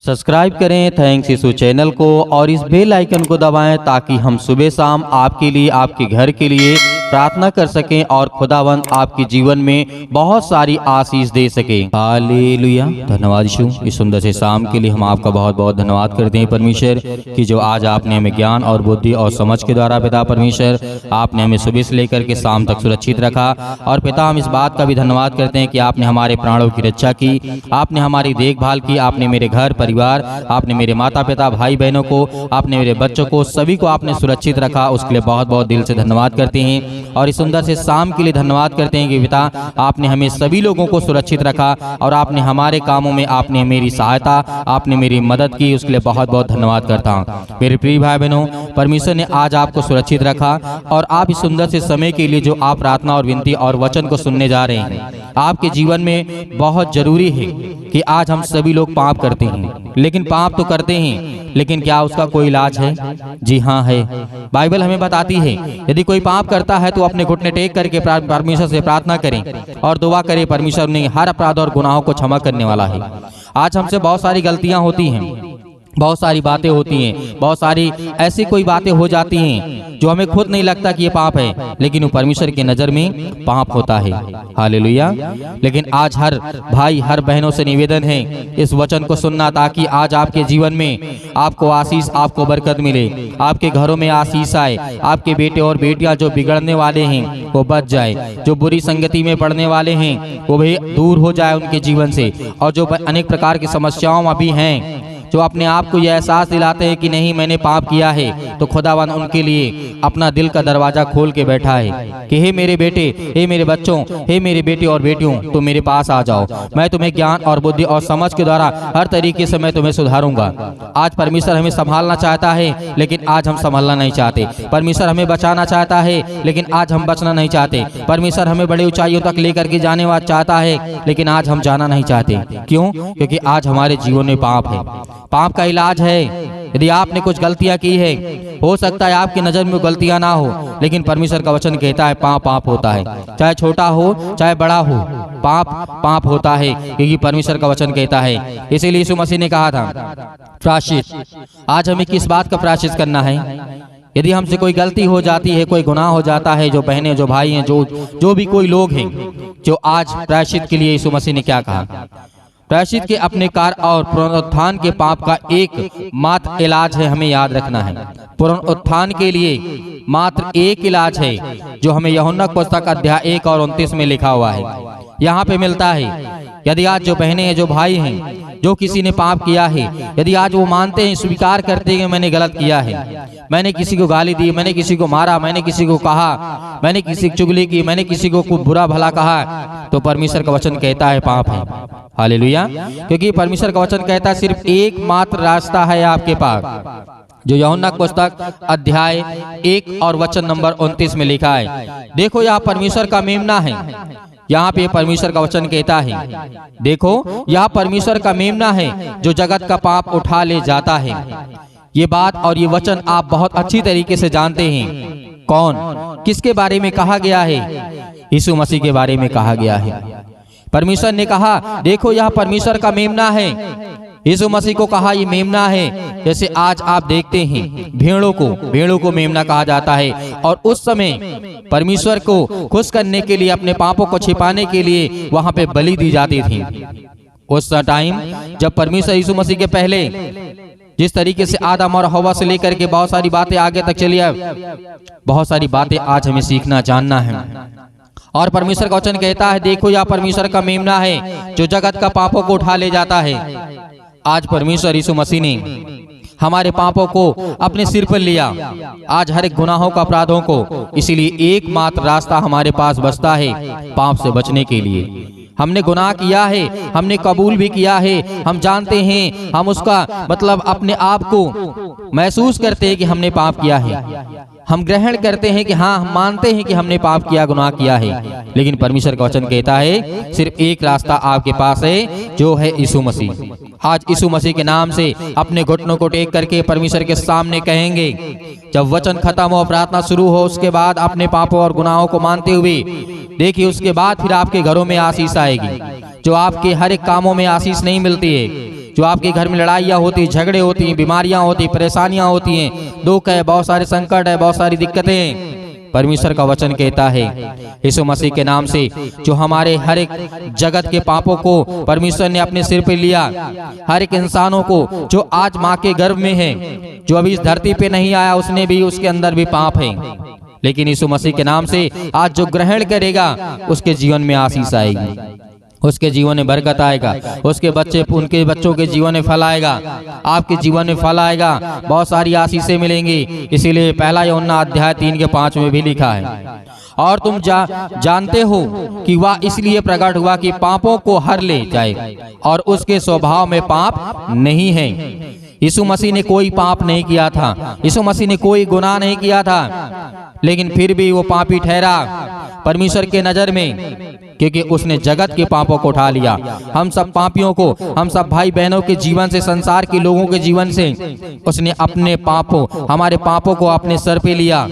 Subscribe करें thanks यीशु channel को और इस बेल आइकन को दबाएं ताकि हम सुबह शाम आपके लिए आपके घर के लिए प्रार्थना कर सकें और खुदावंद आपके जीवन में बहुत सारी आशीष दे सके। हालेलुया। धन्यवाद यीशु, इस सुंदर से शाम के लिए हम आपका बहुत बहुत धन्यवाद करते हैं परमेश्वर कि जो आज आपने हमें ज्ञान और बुद्धि और समझ के द्वारा पिता परमेश्वर आपने हमें सुबह से लेकर के शाम तक सुरक्षित रखा। और पिता हम इस बात का भी धन्यवाद करते हैं कि आपने हमारे प्राणों की रक्षा की, आपने हमारी देखभाल की, आपने मेरे घर परिवार, आपने मेरे माता पिता भाई बहनों को, आपने मेरे बच्चों को, सभी को आपने सुरक्षित रखा। उसके लिए बहुत बहुत दिल से धन्यवाद करते हैं। और इस सुंदर से शाम के लिए धन्यवाद करते हैं कि पिता आपने हमें सभी लोगों को सुरक्षित रखा और आपने हमारे कामों में आपने मेरी सहायता, आपने मेरी मदद की। उसके लिए बहुत बहुत धन्यवाद करता हूँ। मेरे प्रिय भाई बहनों, परमेश्वर ने आज आपको सुरक्षित रखा और आप इस सुंदर से समय के लिए जो आप प्रार्थना और विनती और वचन को सुनने जा रहे हैं, आपके जीवन में बहुत जरूरी है कि आज हम सभी लोग पाप करते हैं, लेकिन पाप तो करते हैं, लेकिन क्या उसका कोई इलाज है? जी हाँ है। बाइबल हमें बताती है यदि कोई पाप करता है तो अपने घुटने टेक करके परमेश्वर से प्रार्थना करें और दुआ करें। परमेश्वर ने हर अपराध और गुनाहों को क्षमा करने वाला है। आज हमसे बहुत सारी गलतियां होती हैं, बहुत सारी बातें होती हैं, बहुत सारी ऐसी कोई बातें हो जाती हैं जो हमें खुद नहीं लगता कि ये पाप है, लेकिन वो परमेश्वर की नज़र में पाप होता है। हालेलुया। लेकिन आज हर भाई हर बहनों से निवेदन है इस वचन को सुनना, ताकि आज आपके जीवन में आपको आशीष, आपको बरकत मिले, आपके घरों में आशीष आए, आपके बेटे और बेटियां जो बिगड़ने वाले हैं वो बच जाए, जो बुरी संगति में पड़ने वाले हैं वो भी दूर हो जाए उनके जीवन से, और जो अनेक प्रकार की समस्याओं अभी हैं, जो अपने आप को यह एहसास दिलाते हैं कि नहीं मैंने पाप किया है, तो खुदावन उनके लिए अपना दिल का दरवाजा खोल के बैठा है कि हे मेरे बेटे, हे मेरे बच्चों, हे मेरे बेटे और बेटियों, तुम मेरे पास आ जाओ। मैं तुम्हें ज्ञान और बुद्धि और समझ के द्वारा हर तरीके से मैं तुम्हें सुधारूंगा। आज परमेश्वर हमें संभालना चाहता है, लेकिन आज हम संभालना नहीं चाहते। परमेश्वर हमें बचाना चाहता है, लेकिन आज हम बचना नहीं चाहते। परमेश्वर हमें बड़ी ऊंचाइयों तक लेकर के जाने वाला चाहता है, लेकिन आज हम जाना नहीं चाहते। क्यों? क्योंकि आज हमारे जीवन में पाप है। पाप का इलाज है। यदि आपने कुछ गलतियां की है, हो सकता है आपकी नजर में गलतियां ना हो, लेकिन परमेश्वर का वचन कहता है पाप पाप होता है, चाहे छोटा हो चाहे बड़ा हो, पाप पाप होता है, क्योंकि परमेश्वर का वचन कहता है। इसीलिए यीशु मसीह ने कहा था प्रायश्चित। आज हमें किस बात का प्रायश्चित करना है? यदि हमसे कोई गलती हो जाती है, कोई गुनाह हो जाता है, जो बहनें, जो भाई हैं, जो भी कोई लोग हैं, जो आज प्रायश्चित के लिए यीशु मसीह ने क्या कहा? प्रायश्चित के अपने कार्य और पुनरुत्थान के पाप का एक मात्र इलाज है, हमें याद रखना है। पुनरुत्थान के लिए मात्र एक इलाज है, जो हमें यूहन्ना पुस्तक अध्याय 1 और 29 में लिखा हुआ है। यहाँ पे मिलता है। यदि आज जो बहनें हैं, जो भाई हैं, जो किसी ने पाप किया है, यदि आज वो मानते हैं, स्वीकार करते हैं कि मैंने गलत किया है, मैंने किसी को गाली दी, मैंने किसी को मारा, मैंने किसी को कहा, मैंने किसी की चुगली की, मैंने किसी को कुछ बुरा भला कहा, तो परमेश्वर का वचन कहता है पाप है। हालेलुया। क्योंकि परमेश्वर का वचन कहता है सिर्फ एक मात्र रास्ता है आपके पास, जो यूहन्ना पुस्तक अध्याय 1 और वचन नंबर 29 में लिखा है। देखो यह परमेश्वर का मेमना है। यहाँ पे परमेश्वर का वचन कहता है, देखो यह परमेश्वर का मेमना है जो जगत का पाप उठा ले जाता है। ये बात और ये वचन आप बहुत अच्छी तरीके से जानते हैं। कौन, किसके बारे में कहा गया है? यीशु मसीह के बारे में कहा गया है। परमेश्वर ने कहा देखो यह परमेश्वर का मेमना है। यीशु मसीह को कहा ये मेमना है। जैसे आज आप देखते हैं भेड़ों को मेमना कहा जाता है, और उस समय परमेश्वर को खुश करने के लिए, अपने पापों को छिपाने के लिए वहां पे बलि दी जाती थी। उस टाइम जब परमेश्वर यीशु मसीह के पहले जिस तरीके से आदम और हवा से लेकर के बहुत सारी बातें आगे तक चली है, बहुत सारी बातें आज हमें सीखना जानना है। और परमेश्वर का वचन कहता है देखो यह परमेश्वर का मेमना है जो जगत का पापों को उठा ले जाता है। आज परमेश्वर यीशु मसीह ने हमारे पापों को अपने सिर पर लिया, आज हर एक गुनाहों का, अपराधों को। इसीलिए एकमात्र रास्ता हमारे पास बचता है पाप से बचने के लिए। हमने गुनाह किया है, हमने कबूल भी किया है, हम जानते हैं, हम उसका मतलब अपने आप को महसूस करते हैं कि हमने पाप किया है, हम ग्रहण करते हैं कि हाँ, हम मानते हैं कि हमने पाप किया, गुनाह किया है। लेकिन परमेश्वर का वचन कहता है सिर्फ एक रास्ता आपके पास है, जो है यीशु मसीह। आज यीशु मसीह के नाम से अपने घुटनों को टेक करके परमेश्वर के सामने कहेंगे। जब वचन खत्म हो, प्रार्थना शुरू हो, उसके बाद अपने पापों और गुनाहों को मानते हुए देखिए, उसके बाद फिर आपके घरों में आशीष आएगी। जो आपके हर एक कामों में आशीष नहीं मिलती है, जो आपके घर में लड़ाइयाँ होती, झगड़े होती हैं, बीमारियाँ होती, परेशानियाँ होती हैं, दुख है, बहुत सारे संकट है, बहुत सारी दिक्कतें, परमेश्वर का वचन कहता है यीशु मसीह के नाम से जो हमारे हर एक जगत के पापों को परमेश्वर ने अपने सिर पे लिया, हर एक इंसानों को जो आज माँ के गर्भ में है, जो अभी इस धरती पे नहीं आया, उसने भी, उसके अंदर भी पाप है, लेकिन यीशु मसीह के नाम से आज जो ग्रहण करेगा उसके जीवन में आशीष आएगी, उसके जीवन में बरकत आएगा, उसके बच्चे, उनके बच्चों के जीवन में फल आएगा, आपके जीवन में फल आएगा, बहुत सारी आशीषें मिलेंगी। इसीलिए पहला यूहन्ना अध्याय 3 के 5 में भी लिखा है, और तुम जानते हो कि वह इसलिए प्रकट हुआ कि पापों को हर ले जाए, और उसके स्वभाव में पाप नहीं है। यीशु मसीह ने कोई पाप नहीं किया था, यीशु मसीह ने कोई गुनाह नहीं किया था, लेकिन फिर भी वो पापी ठहरा परमेश्वर के नजर में, क्योंकि उसने जगत के पापों को उठा लिया। हम सब पापियों को, हम सब भाई बहनों के जीवन से, संसार के लोगों के जीवन से उसने अपने पापों, हमारे पापों को अपने सर पे लिया।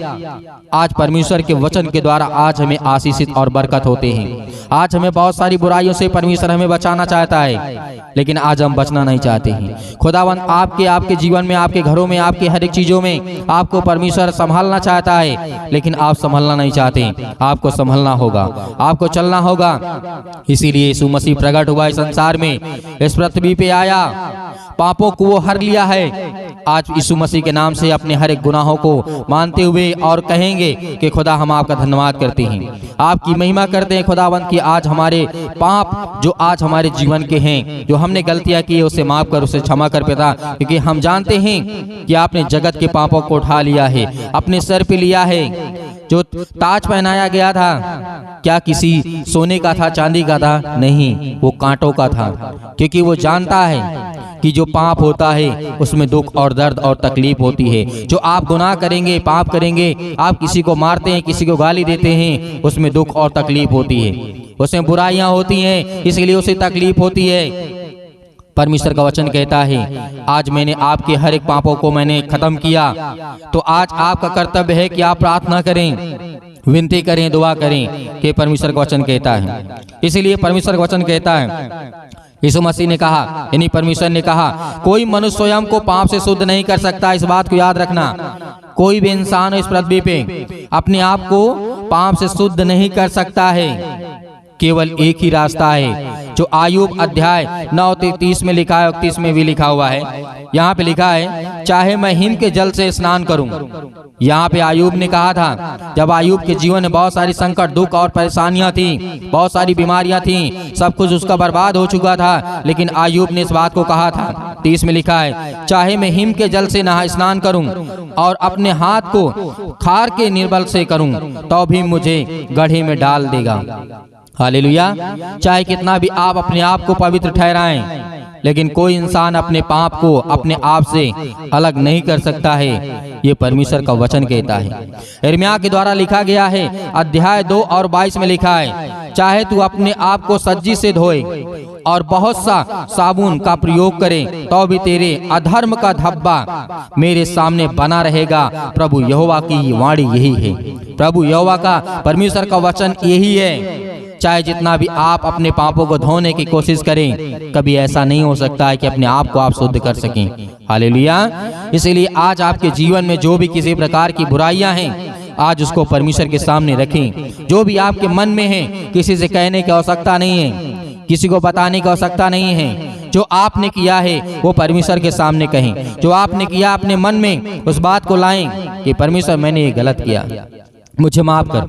आज परमेश्वर के वचन के द्वारा आज हमें आशीषित और बरकत होते हैं। आज हमें बहुत सारी बुराइयों से परमेश्वर हमें बचाना चाहता है, लेकिन आज हम बचना नहीं चाहते हैं। खुदावंद आपके जीवन में, आपके घरों में, आपके हर एक चीजों में आपको परमेश्वर संभालना चाहता है, लेकिन आप संभालना नहीं चाहते। आपको संभलना होगा, आपको चलना होगा। इसीलिए यीशु मसीह प्रकट हुआ इस संसार में, इस पृथ्वी पे आया, पापों को वो हर लिया है। आज यीशु मसीह के नाम से अपने हर एक गुनाहों को मानते हुए और कहेंगे कि खुदा हम आपका धन्यवाद करते हैं, आपकी महिमा करते हैं खुदावंद की आज हमारे पाप जो आज हमारे जीवन के हैं, जो हमने गलतियां की है, उसे माफ कर, उसे क्षमा कर पिता, क्योंकि हम जानते हैं कि आपने जगत के पापों को उठा लिया है, अपने सर पे लिया है। जो ताज पहनाया गया था क्या किसी सोने का था, चांदी का था? नहीं, वो कांटों का था, क्योंकि वो जानता है कि जो पाप होता है उसमें दुख और दर्द और तकलीफ होती है। जो आप गुनाह करेंगे, पाप करेंगे, आप किसी को मारते हैं, किसी को गाली देते हैं, उसमें दुख और तकलीफ होती है, उसमें बुराइयां होती हैं, इसलिए उसे तकलीफ होती है। परमेश्वर का वचन कहता है आज मैंने आपके हर एक पापों को मैंने खत्म किया, तो आज आपका कर्तव्य है कि आप प्रार्थना करें, विनती करें, दुआ करें, कि परमेश्वर का वचन कहता है। इसलिए परमेश्वर का वचन कहता है, यीशु मसीह ने कहा, यानी परमेश्वर ने कहा, कोई मनुष्य स्वयं को पाप से शुद्ध नहीं कर सकता। इस बात को याद रखना, कोई भी इंसान इस पृथ्वी पे अपने आप को पाप से शुद्ध नहीं कर सकता है। केवल एक ही रास्ता है, जो आयुब अध्याय 9:30 में लिखा है, 31 में भी लिखा हुआ है। यहाँ पे लिखा है, चाहे मैं हिम के जल से स्नान करूं। यहाँ पे आयुब ने कहा था, जब आयुब के जीवन में बहुत सारी संकट, दुख और परेशानियां थी, बहुत सारी बीमारियां थी, सब कुछ उसका बर्बाद हो चुका था, लेकिन आयुब ने इस बात को कहा था। 30 में लिखा है, चाहे मैं हिम के जल से स्नान करूं और अपने हाथ को खार के निर्बल से करूं, तो भी मुझे गड्ढे में डाल देगा। हालेलुया। चाहे कितना भी आप अपने आप को पवित्र ठहराएं, लेकिन कोई इंसान अपने पाप को अपने आप से अलग नहीं कर सकता है। ये परमेश्वर का वचन कहता है। यिर्मयाह के द्वारा लिखा गया है, अध्याय 2 और 22 में लिखा है, चाहे तू अपने आप को सज्जी से धोए और बहुत सा साबुन का प्रयोग करे, तो भी तेरे अधर्म का धब्बा मेरे सामने बना रहेगा। प्रभु यहोवा की वाणी यही है, प्रभु यहोवा का, परमेश्वर का वचन यही है। चाहे जितना भी आप अपने पापों को धोने की कोशिश करें, कभी ऐसा नहीं हो सकता है कि अपने आप को आप शुद्ध कर सकें। हालेलुया। इसलिए आज आपके जीवन में जो भी किसी प्रकार की बुराइयां हैं, आज उसको परमेश्वर के सामने रखें। जो भी आपके मन में है, किसी से कहने की आवश्यकता नहीं है, किसी को बताने की आवश्यकता नहीं है। जो आपने किया है वो परमेश्वर के सामने कहें। जो आपने किया अपने मन में, उस बात को लाएं कि परमेश्वर मैंने ये गलत किया, मुझे माफ कर,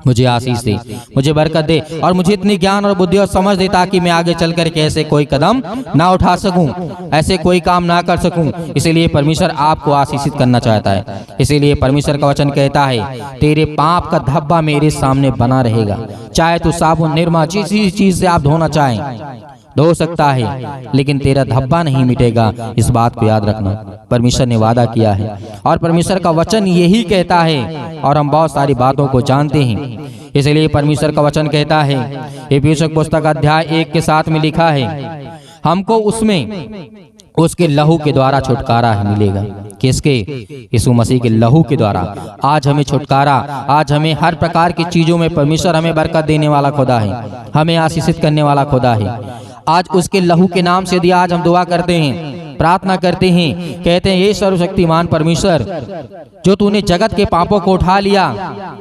मुझे आशीष दे, मुझे बरकत दे, और मुझे इतनी ज्ञान और बुद्धि और समझ दे ताकि मैं आगे चलकर के ऐसे कोई कदम ना उठा सकूं, ऐसे कोई काम ना कर सकूं। इसीलिए परमेश्वर आपको आशीषित करना चाहता है। इसीलिए परमेश्वर का वचन कहता है, तेरे पाप का धब्बा मेरे सामने बना रहेगा। चाहे तू साबुन, निरमा, जिस चीज से आप धोना चाहें धो सकता है, लेकिन तेरा धब्बा नहीं मिटेगा। इस बात को याद रखना, परमेश्वर ने वादा किया है और परमेश्वर का वचन यही कहता है, और हम बहुत सारी बातों को जानते हैं। इसलिए परमेश्वर का वचन कहता है, इफिसियों पुस्तक अध्याय 1 के 7 में लिखा है, हमको उसमें उसके लहू के द्वारा छुटकारा मिलेगा। किसके? यीशु मसीह के लहू के द्वारा आज हमें छुटकारा, आज हमें हर प्रकार की चीजों में परमेश्वर हमें बरकत देने वाला खुदा है, हमें आशीषित करने वाला खुदा है। आज उसके लहू के नाम से यदि आज हम दुआ करते हैं, प्रार्थना करते हैं, कहते हैं ये सर्वशक्तिमान परमेश्वर, जो तूने जगत के पापों को उठा लिया,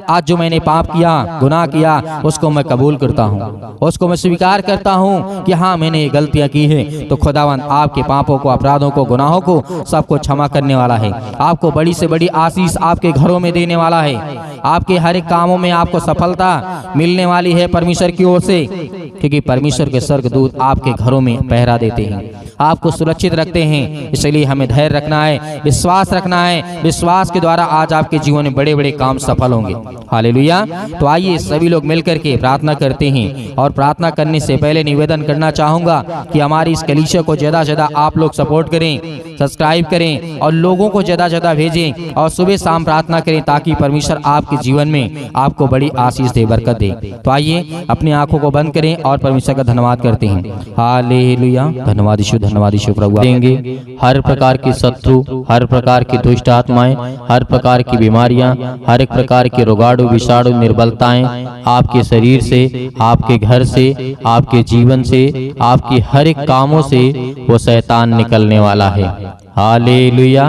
आज जो मैंने पाप किया, गुनाह किया, उसको मैं कबूल करता हूँ, उसको मैं स्वीकार करता हूँ कि हाँ मैंने ये गलतियाँ की हैं। तो खुदावंद आपके पापों को, अपराधों को, गुनाहों को सबको क्षमा करने वाला है। आपको बड़ी से बड़ी आशीष आपके घरों में देने वाला है। आपके हर एक कामों में आपको सफलता मिलने वाली है परमेश्वर की ओर से, क्योंकि परमेश्वर के स्वर्गदूत आपके घरों में पहरा देते हैं, आपको सुरक्षित रखते हैं। इसलिए हमें धैर्य रखना है, विश्वास रखना है। विश्वास के द्वारा आज आपके जीवन में बड़े बड़े काम सफल होंगे। हालेलुया। तो आइए सभी लोग मिलकर के प्रार्थना करते हैं। और प्रार्थना करने से पहले निवेदन करना चाहूँगा कि हमारी इस कलीसिया को ज़्यादा से ज़्यादा आप लोग सपोर्ट करें, सब्सक्राइब करें और लोगों को ज़्यादा से ज़्यादा भेजें और सुबह शाम प्रार्थना करें, ताकि परमेश्वर आपके जीवन में आपको बड़ी आशीष दे, बरकत दे। तो आइए अपनी आंखों को बंद करें और परमेश्वर का धन्यवाद करते हैं। हालेलुया। धन्यवाद यीशु, धन्यवाद यीशु प्रभु। देंगे हर प्रकार की शत्रु, हर प्रकार की दुष्ट आत्माएं, हर प्रकार की बीमारियां, हर एक प्रकार के रोगाणु, विषाणु, निर्बलताएं आपके शरीर से, आपके घर से, आपके जीवन से, आपकी हर एक कामों से वो शैतान निकलने वाला है। हालेलुया।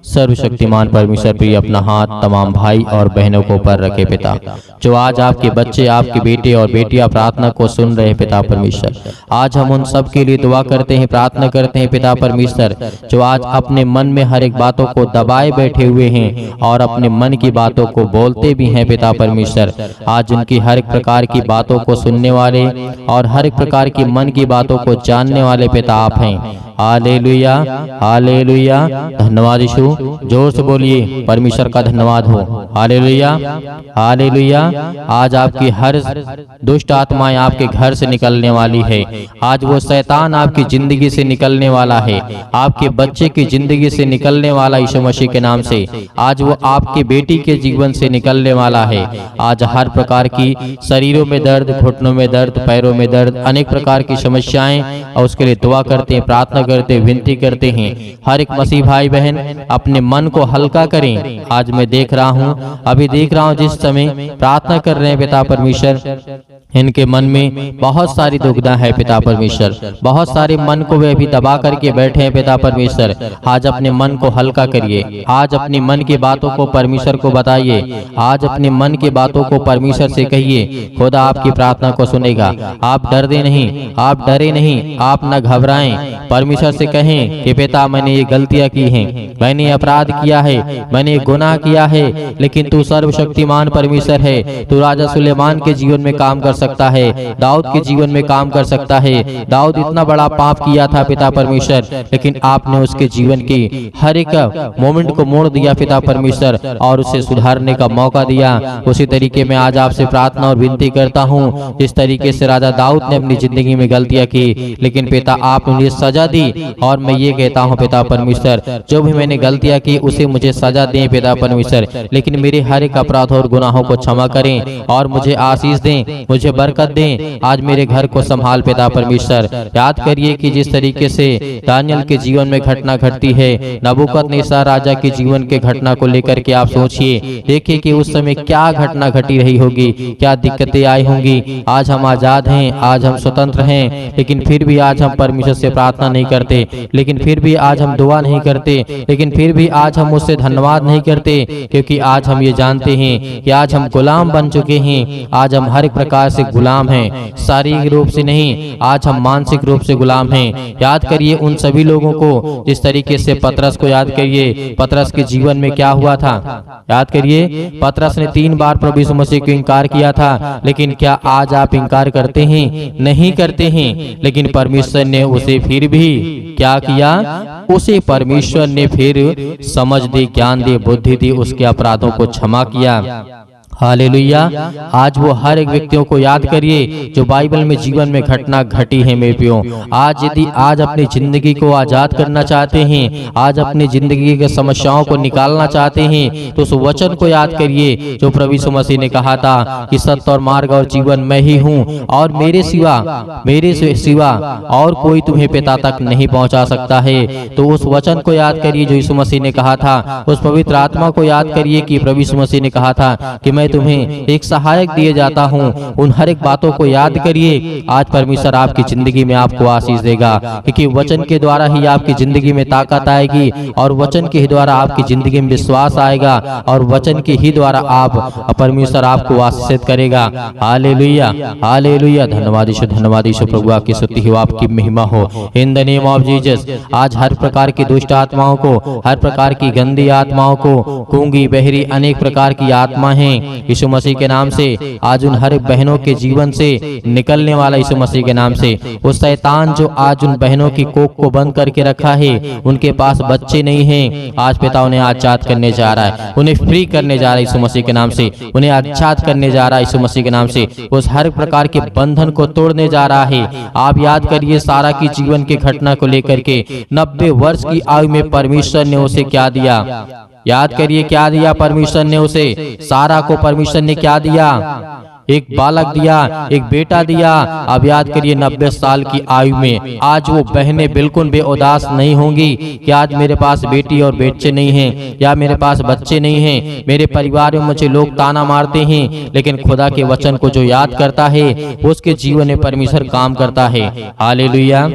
सर्वशक्तिमान परमेश्वर प्रिय अपना हाथ तमाम भाई और बहनों को ऊपर रखे पिता, जो आज आपके बच्चे, आपके बेटे और बेटियां प्रार्थना को सुन रहे पिता परमेश्वर, आज हम उन सब के लिए दुआ करते हैं, प्रार्थना करते हैं पिता परमेश्वर, जो आज अपने मन में हर एक बातों को दबाए बैठे हुए हैं और अपने मन की बातों को बोलते भी हैं पिता परमेश्वर। आज उनकी हर एक प्रकार की बातों को सुनने वाले और हर एक प्रकार की मन की बातों को जानने वाले पिता आप हैं। Hallelujah, hallelujah. धन्यवाद यीशु। जोर से बोलिए, परमेश्वर का धन्यवाद हो। Hallelujah, hallelujah. आज आपकी हर दुष्ट आत्माएं आपके घर से निकलने वाली है। आज वो शैतान आपकी जिंदगी से निकलने वाला है, आपके बच्चे की जिंदगी से निकलने वाला यीशु मसीह के नाम से। आज वो आपके बेटी के जीवन से निकलने वाला है। आज हर प्रकार की शरीरों में दर्द, घुटनों में दर्द, पैरों में दर्द, अनेक प्रकार की समस्याएं, और उसके लिए दुआ करते हैं, प्रार्थना करते, विनती करते हैं। हर एक मसीह भाई बहन अपने मन को हल्का करें। आज मैं देख रहा हूँ, अभी देख रहा हूँ, जिस समय प्रार्थना कर रहे हैं पिता परमेश्वर, इनके मन में बहुत सारी दुविधा है पिता परमेश्वर, बहुत सारे मन को वे अभी दबा करके बैठे हैं पिता परमेश्वर। आज अपने मन को हल्का करिए, आज अपनी मन की बातों को परमेश्वर को बताइए, आज अपने मन की बातों को परमेश्वर से कहिए। खुदा आपकी प्रार्थना को सुनेगा। आप डरते नहीं, आप डरे नहीं, आप न घबराएं। परमेश्वर से कहें कि पिता मैंने ये गलतियां की हैं, मैंने अपराध किया है, मैंने गुनाह किया है, लेकिन तू सर्वशक्तिमान परमेश्वर है। तू राजा सुलेमान के जीवन में काम कर सकता है, दाऊद के जीवन में काम कर सकता है। दाऊद इतना बड़ा पाप किया था पिता परमेश्वर, लेकिन आपने उसके जीवन की हर एक मोमेंट को मोड़ दिया पिता परमेश्वर, और उसे सुधारने का मौका दिया। उसी तरीके में आज आपसे प्रार्थना और विनती करता हूँ, जिस तरीके से राजा दाऊद ने अपनी जिंदगी में गलतियां की, लेकिन पिता आपने मुझे सजा दी। और मैं ये कहता हूँ पिता परमेश्वर, जो भी मैंने गलतियां की उसे मुझे सजा दें पिता परमेश्वर, लेकिन मेरे हर एक अपराध और गुनाहों को क्षमा करें और मुझे आशीष दें, मुझे बरकत दें। आज मेरे घर को संभाल पिता परमेश्वर। याद करिए कि जिस तरीके से दानियल के जीवन में घटना घटती है, नबूकदनेस्सर राजा के जीवन के घटना को लेकर के आप सोचिए, देखिए कि उस समय क्या घटना घटी रही होगी, क्या दिक्कतें आई होंगी। आज हम आजाद हैं, आज हम स्वतंत्र हैं, लेकिन फिर भी आज हम परमेश्वर से प्रार्थना नहीं करते, लेकिन फिर भी आज हम दुआ नहीं करते, लेकिन फिर भी आज हम उससे धन्यवाद नहीं करते, क्योंकि आज हम ये जानते हैं कि आज हम गुलाम बन चुके हैं। आज हम हर एक प्रकार से गुलाम हैं, शारीरिक रूप से नहीं, आज हम मानसिक रूप से गुलाम हैं। याद करिए उन सभी लोगों को, जिस तरीके से पतरस को याद करिए, पतरस के जीवन में क्या हुआ था। याद करिए, पतरस ने 3 बार प्रभु यीशु मसीह को इनकार किया था, लेकिन क्या आज आप इनकार करते हैं? नहीं करते हैं। लेकिन परमेश्वर ने उसे फिर भी क्या किया? उसे परमेश्वर ने फिर समझ दी, ज्ञान दी, बुद्धि दी, उसके अपराधों को क्षमा किया। हालेलुया। आज वो हर एक व्यक्तियों को याद करिए जो बाइबल में जीवन में घटना घटी है मेरे प्रियो। आज यदि आज अपनी जिंदगी को आजाद करना चाहते हैं, आज अपनी जिंदगी के समस्याओं को निकालना चाहते हैं, तो उस वचन को याद करिए जो प्रभु यीशु मसीह ने कहा था कि सत्य और मार्ग और जीवन मैं ही हूँ, और मेरे सिवा और कोई तुम्हें पिता तक नहीं पहुँचा सकता है। तो उस वचन को याद करिए जो यीशु मसीह ने कहा था, उस पवित्र आत्मा को याद करिए कि प्रभु यीशु मसीह ने कहा था कि मैं तुम्हें एक सहायक दिए जाता हूँ, उन हर एक बातों को याद करिए। आज परमेश्वर आपकी जिंदगी में आपको आशीष देगा, क्योंकि वचन के द्वारा ही आपकी जिंदगी में ताकत आएगी और वचन के ही द्वारा आपकी जिंदगी में विश्वास आएगा और वचन के ही द्वारा आप परमेश्वर आपको आशीषित करेगा। Hallelujah, hallelujah. धन्यवाद यीशु, धन्यवाद यीशु। प्रभु आपकी स्तुति हो, आपकी महिमा हो। In the name of Jesus आज हर प्रकार की दुष्ट आत्माओं को, हर प्रकार की गंदी आत्माओं को, गूंगी बहरी अनेक प्रकार की आत्मा हैं, यीशु मसीह के नाम से आज उन हर बहनों के जीवन से निकलने वाला यीशु मसीह के नाम से। उस शैतान जो आज उन बहनों की कोख को बंद करके रखा है, उनके पास बच्चे नहीं हैं, आज पिता उन्हें आजाद करने जा रहा है, उन्हें फ्री करने जा रहा है यीशु मसीह के नाम से, उन्हें आजाद करने जा रहा है यीशु मसीह के नाम से, उस हर प्रकार के बंधन को तोड़ने जा रहा है। आप याद करिए सारा की जीवन की घटना को लेकर के 90 वर्ष की आयु में परमेश्वर ने उसे क्या दिया? याद करिए क्या दिया परमेश्वर ने उसे? सारा को परमेश्वर ने क्या दिया? एक बालक दिया, एक बेटा दिया। अब याद करिए 90 साल की आयु में आज वो बहनें बिल्कुल बेउदास नहीं होंगी कि आज मेरे पास बेटी और बच्चे नहीं हैं, या मेरे पास बच्चे नहीं हैं, मेरे परिवार में मुझे लोग ताना मारते हैं, लेकिन खुदा के वचन को जो याद करता है उसके जीवन में परमेश्वर काम करता है। Hallelujah,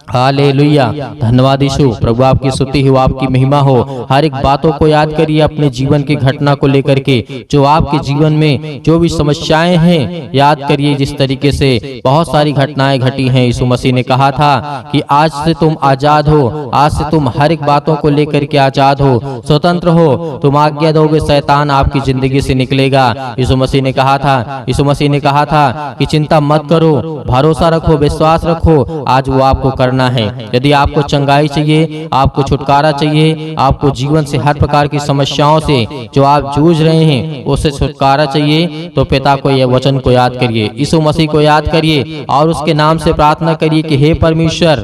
hallelujah. धन्यवाद यीशु। प्रभु आपकी स्तुति हो, आपकी महिमा हो। हर एक बातों को याद करिए अपने जीवन की घटना को लेकर के, जो आपके जीवन में जो भी समस्याएं हैं, याद करिए जिस तरीके से बहुत सारी घटनाएं घटी हैं। यीशु मसीह ने कहा था कि आज से तुम आजाद हो, आज से तुम हर एक बातों को लेकर के आजाद हो, स्वतंत्र हो। तुम आज्ञा दोगे, शैतान आपकी जिंदगी से निकलेगा। यीशु मसीह ने कहा था, यीशु मसीह ने कहा था कि चिंता मत करो, भरोसा रखो, विश्वास रखो, आज वो आपको करना है। यदि आपको चंगाई चाहिए, आपको छुटकारा चाहिए, आपको जीवन से हर प्रकार की समस्याओं से जो आप जूझ रहे हैं उससे छुटकारा चाहिए, तो पिता को यह वचन को याद करिए, यीशु मसीह को याद करिए और उसके नाम से प्रार्थना करिए कि हे परमेश्वर,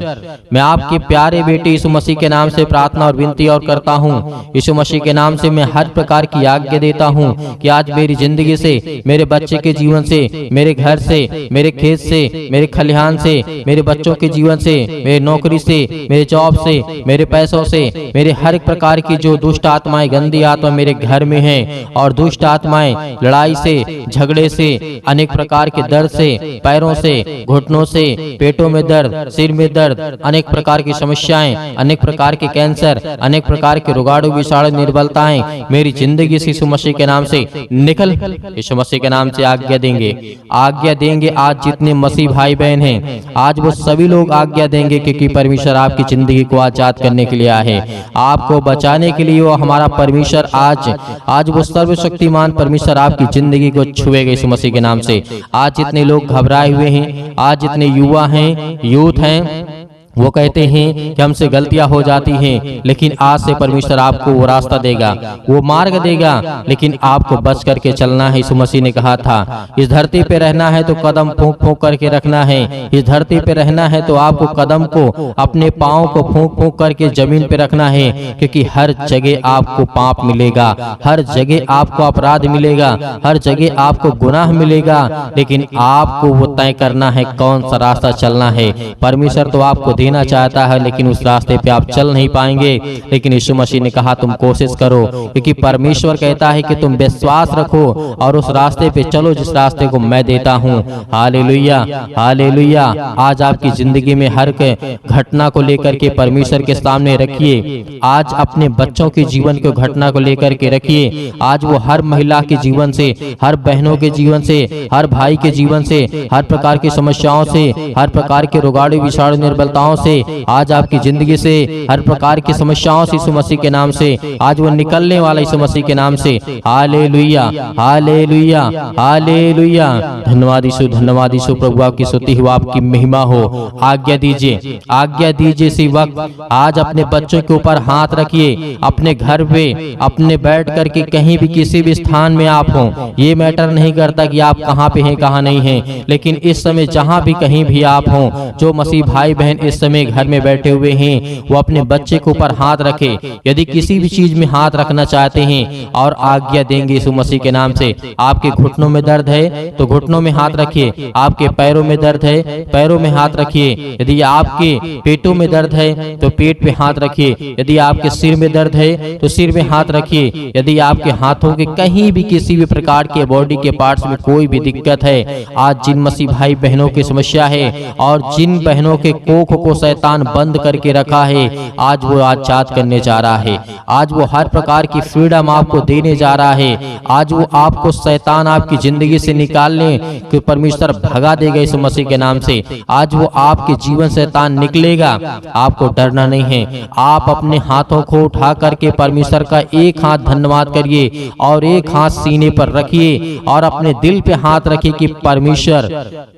मैं आपके प्यारे बेटे यीशु मसीह के नाम से प्रार्थना और विनती और करता हूँ। यीशु मसीह के नाम से मैं हर प्रकार की आज्ञा देता हूँ कि आज मेरी जिंदगी से, मेरे बच्चे के जीवन से, मेरे घर से, मेरे खेत से, मेरे खलिहान से, मेरे बच्चों के जीवन से, मेरे नौकरी से, मेरे जॉब से, मेरे पैसों से, मेरे हर एक प्रकार की जो दुष्ट आत्माएं, गंदी आत्मा मेरे घर में है, और दुष्ट आत्माएं लड़ाई से, झगड़े से, अनेक प्रकार के दर्द से, पैरों से, घुटनों से, पेटों में दर्द, सिर में दर्द, अनेक प्रकार की समस्याएं, अनेक प्रकार के कैंसर, अनेक प्रकार के रोगाणु विषाणु निर्बलताएं मेरी जिंदगी से यीशु मसीह के नाम से निकल, यीशु मसीह के नाम से आज्ञा देंगे, आज्ञा देंगे। आज जितने मसीह भाई बहन हैं, आज वो सभी लोग आज्ञा देंगे, क्योंकि परमेश्वर आपकी जिंदगी को आजाद करने के लिए आया है, आपको बचाने के लिए। वो हमारा परमेश्वर आज वो सर्वशक्तिमान परमेश्वर आपकी जिंदगी को छुएगा यीशु मसीह के नाम से। आज जितने लोग घबराए हुए हैं, आज जितने युवा हैं, यूथ हैं, वो कहते हैं कि हमसे गलतियां हो जाती हैं, लेकिन आज से परमेश्वर आपको वो रास्ता देगा, वो मार्ग देगा, लेकिन आपको बच करके चलना है। यीशु मसीह ने कहा था इस धरती पे रहना है तो कदम फूंक फूंक करके रखना है, इस धरती पे रहना है तो आपको कदम को, अपने पाँव को फूंक फूंक करके जमीन पे रखना है, क्योंकि हर जगह आपको पाप मिलेगा, हर जगह आपको अपराध मिलेगा, हर जगह आपको गुनाह मिलेगा, लेकिन आपको वो तय करना है कौन सा रास्ता चलना है। परमेश्वर तो आपको देना चाहता है, लेकिन उस रास्ते पे आप चल नहीं पाएंगे, लेकिन यीशु मसीह ने कहा तुम कोशिश करो, क्योंकि परमेश्वर कहता है कि तुम विश्वास रखो और उस रास्ते पे चलो जिस रास्ते को मैं देता हूँ। Hallelujah, hallelujah. आज आपकी जिंदगी में हर घटना को लेकर के परमेश्वर के सामने रखिए, आज अपने बच्चों के जीवन को घटना को लेकर के रखिए, आज वो हर महिला के जीवन से, हर बहनों के जीवन से, हर भाई के जीवन से, हर प्रकार की समस्याओं से, हर प्रकार के रोगाणु विषाणु निर्बलताओं से, आज आपकी जिंदगी से हर प्रकार की समस्याओं से यीशु मसीह के नाम से आज वो निकलने वाला यीशु मसीह के नाम से। Hallelujah, hallelujah, hallelujah. धन्यवाद यीशु, धन्यवाद यीशु। प्रभु आपकी स्तुति हो, आपकी महिमा हो। आज्ञा दीजिए, आज्ञा दीजिए इसी वक्त आज अपने बच्चों के ऊपर हाथ रखिए, अपने घर पे, अपने बैठ करके कहीं भी किसी भी स्थान में आप हो, ये मैटर नहीं करता कि आप कहाँ पे हैं कहाँ नहीं हैं, लेकिन इस समय जहाँ भी कहीं भी आप हो, जो मसीह भाई बहन इस समय घर में बैठे हुए हैं वो अपने बच्चे के ऊपर हाथ रखे। यदि किसी भी चीज में हाथ रखना चाहते हैं और आज्ञा देंगे यीशु मसीह के नाम से। आपके घुटनों में दर्द है तो घुटनों में हाथ रखिए, आपके पैरों में दर्द है पैरों में हाथ रखिए, यदि आपके पेटों में दर्द है तो पेट पे हाथ रखिए, यदि आपके सिर में दर्द है तो सिर में हाथ रखिए, यदि आपके हाथों के कहीं भी किसी भी प्रकार के बॉडी के पार्ट्स में कोई भी दिक्कत है, आज जिन मसीह भाई बहनों की समस्या है और जिन बहनों के कोख को शैतान बंद करके रखा है, आज वो आजाद करने जा रहा है। आज वो हर प्रकार की फ्रीडम आपको देने जा रहा है। आज वो आपको शैतान आपकी जिंदगी से निकालने कि परमेश्वर भगा देगा यीशु मसीह के नाम से। आज वो आपके जीवन से शैतान निकलेगा, आपको डरना नहीं है। आप अपने हाथों को उठा करके परमेश्वर का एक हाथ धन्यवाद करिए और एक हाथ सीने पर रखिए और अपने दिल पे हाथ रखिए कि परमेश्वर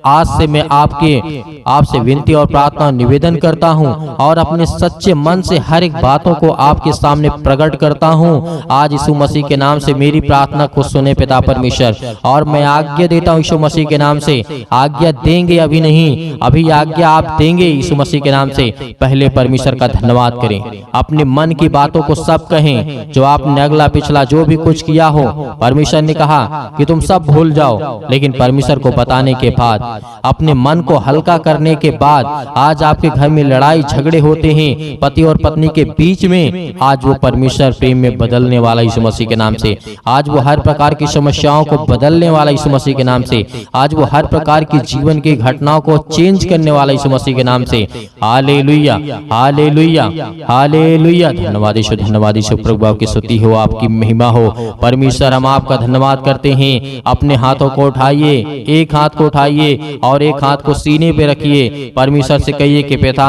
आज से मैं आपसे विनती और प्रार्थना निवेदन करता हूं और अपने सच्चे मन से हर एक बातों को आपके सामने प्रकट करता हूं। आज यीशु मसीह के नाम से मेरी प्रार्थना को सुने पिता परमेश्वर, और मैं आज्ञा देता हूं यीशु मसीह के नाम से। आज्ञा देंगे अभी नहीं, अभी आज्ञा आप देंगे यीशु मसीह के नाम से। पहले परमेश्वर का धन्यवाद करें, अपने मन की बातों को सब कहें, जो आपने अगला पिछला जो भी कुछ किया हो परमेश्वर ने कहा कि तुम सब भूल जाओ, लेकिन परमेश्वर को बताने के बाद, अपने मन को हल्का करने के बाद, आज आपके घर में लड़ाई झगड़े होते हैं पति और पत्नी के बीच में, आज वो परमेश्वर प्रेम में बदलने वाला यीशु मसीह के नाम से। आज वो हर प्रकार की समस्याओं को बदलने वाला यीशु मसीह के नाम से। आज वो हर प्रकार की जीवन की घटनाओं को चेंज करने वाला यीशु मसीह के नाम से। Hallelujah hallelujah hallelujah. धन्यवाद यीशु, धन्यवाद यीशु। प्रभु आपकी स्तुति हो, आपकी महिमा हो। परमेश्वर हम आपका धन्यवाद करते हैं। अपने हाथों को उठाइए, एक हाथ को उठाइए और एक हाथ को सीने पे रखिए। परमेश्वर से कहिए कि पिता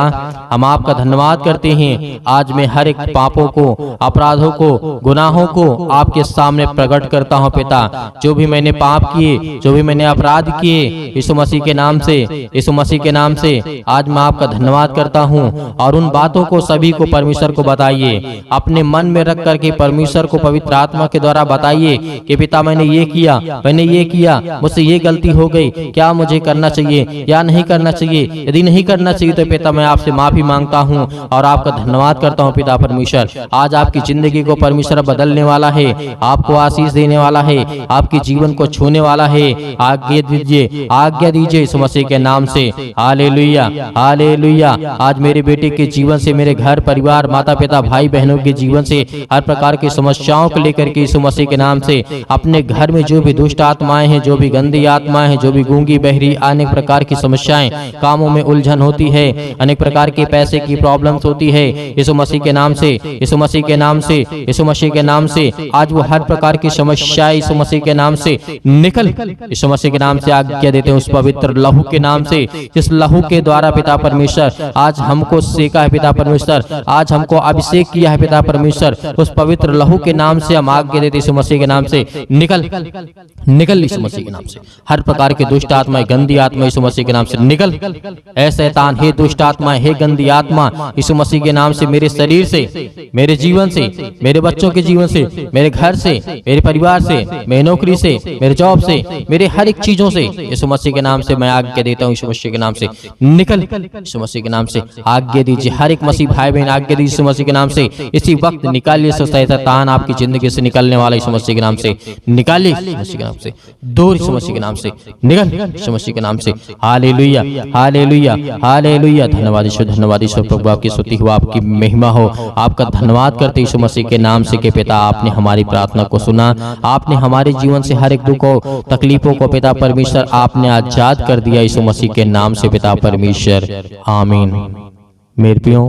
हम आपका धन्यवाद करते हैं। आज मैं हर एक पापों को, अपराधों को, गुनाहों को आपके सामने प्रकट करता हूं पिता। जो भी मैंने पाप किए, जो भी मैंने अपराध किए, यीशु मसीह के नाम से, यीशु मसीह के नाम से आज मैं आपका धन्यवाद करता हूं। और उन बातों को सभी को परमेश्वर को बताइए, अपने मन में रख करके परमेश्वर को पवित्र आत्मा के द्वारा बताइए कि पिता मैंने ये किया, मैंने ये किया, मुझसे ये गलती हो गई, क्या मुझे करना चाहिए या नहीं करना चाहिए। यदि नहीं करना चाहिए तो पिता मैं आपसे माफी मांगता हूँ और आपका धन्यवाद करता हूँ पिता परमेश्वर। आज आपकी जिंदगी को परमेश्वर बदलने वाला है, आपको आशीष देने वाला है, आपके जीवन को छूने वाला है। आज्ञा दीजिए, आज्ञा दीजिए यीशु मसीह के नाम से। Hallelujah hallelujah. आज मेरे बेटे के जीवन से, मेरे घर परिवार, माता पिता, भाई बहनों के जीवन से, हर प्रकार की समस्याओं को लेकर के यीशु मसीह के नाम से, अपने घर में जो भी दुष्ट आत्माएं हैं, जो भी गंदी आत्माएं हैं, जो भी गूंगी बहरी, अनेक प्रकार की समस्याएं, कामों में उलझन होती है, अनेक प्रकार के पैसे की प्रॉब्लम्स होती है, यीशु मसीह के नाम से, यीशु मसीह के नाम से, यीशु मसीह के नाम से आज वो हर प्रकार की समस्याएं यीशु मसीह के नाम से निकल, यीशु मसीह के नाम से आज्ञा देते हैं उस पवित्र लहू के नाम से, जिस लहू के द्वारा पिता परमेश्वर आज हमको सेका है पिता परमेश्वर, आज हमको अभिषेक किया है पिता परमेश्वर। उस पवित्र लहू के नाम से हम आज्ञा देते यीशु मसीह के नाम से निकल, निकल यीशु मसीह के नाम से। हर प्रकार के दुष्ट आत्मा, गंदी आत्मा यीशु मसीह के नाम से निकल। ऐ शैतान, हे दुष्ट आत्मा, हे गंदी आत्मा, यीशु मसीह के नाम से मेरे शरीर से, मेरे जीवन से, मेरे बच्चों के जीवन से, मेरे घर से, मेरे परिवार से, मेरी नौकरी से, मेरे जॉब से, मेरे हर एक चीजों से यीशु मसीह के नाम से मैं आज्ञा देता हूँ यीशु मसीह के नाम से निकल। यीशु मसीह के नाम से आज्ञा दीजिए, हर एक मसीह भाई बहन आज्ञा दीजिए यीशु मसीह के नाम से। इसी वक्त निकालिए शैतान आपकी जिंदगी से निकलने वाला यीशु मसीह के नाम से निकालिए, यीशु मसीह के नाम से दूर, यीशु मसीह के नाम से निकल, यीशु मसीह के नाम से। Hallelujah hallelujah hallelujah. धन्यवाद यीशु, धन्यवाद यीशु। प्रभु आपकी स्तुति हो, आपकी महिमा हो। आपका धन्यवाद करते यीशु मसीह के नाम से कि पिता आपने हमारी प्रार्थना को सुना, आपने हमारे जीवन से हर एक दुख को, तकलीफों को पिता परमेश्वर आपने आजाद कर दिया यीशु मसीह के नाम से पिता परमेश्वर। आमीन। मेरे प्रियो,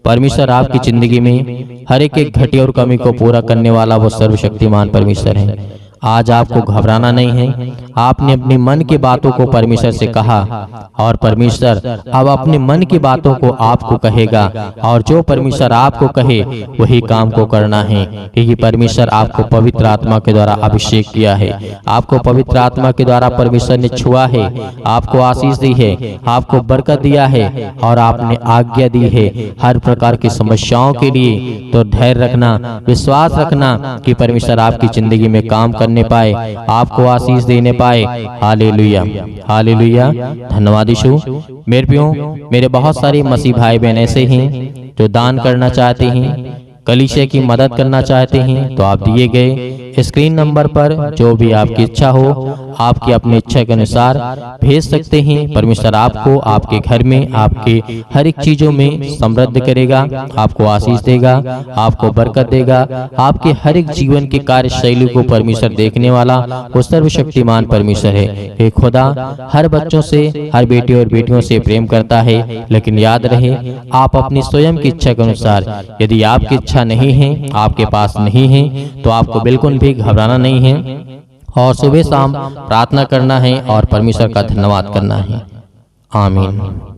परमेश्वर आपकी जिंदगी में हर एक घटी और कमी को पूरा करने वाला वो सर्वशक्तिमान परमेश्वर है। आज आपको घबराना नहीं है। आपने अपने मन की बातों को परमेश्वर से कहा और परमेश्वर अब अपने मन की बातों को आपको कहेगा, और जो परमेश्वर आपको कहे वही काम को करना है, क्योंकि परमेश्वर आपको पवित्र आत्मा के द्वारा अभिषेक किया है, आपको पवित्र आत्मा के द्वारा परमेश्वर ने छुआ है, आपको आशीष दी है, आपको बरकत दिया है और आपने आज्ञा दी है हर प्रकार की समस्याओं के लिए। तो धैर्य रखना, विश्वास रखना कि परमेश्वर आपकी जिंदगी में काम करने पाए, आपको आशीष देने पाए। Hallelujah, hallelujah. धन्यवाद यीशु। मेरे प्रियो, मेरे बहुत सारे मसीह भाई बहन ऐसे हैं जो दान करना चाहते हैं, कलीसिया की मदद करना चाहते हैं, तो आप दिए गए स्क्रीन नंबर पर जो भी आपकी इच्छा हो, आपकी अपनी इच्छा के अनुसार भेज सकते हैं। परमेश्वर आपको आपके घर में, आपके हर एक चीजों में समृद्ध करेगा, आपको आशीष देगा, आपको बरकत देगा। आपके हर एक जीवन की कार्यशैली को परमेश्वर देखने वाला वो सर्वशक्तिमान परमेश्वर है। हे खुदा हर बच्चों से, हर बेटे और बेटियों से प्रेम करता है, लेकिन याद रहे आप अपनी स्वयं की इच्छा के अनुसार, यदि आपकी इच्छा नहीं है, आपके पास नहीं है, तो आपको बिल्कुल भी घबराना नहीं है और सुबह शाम प्रार्थना करना है और परमेश्वर का धन्यवाद करना है। आमीन।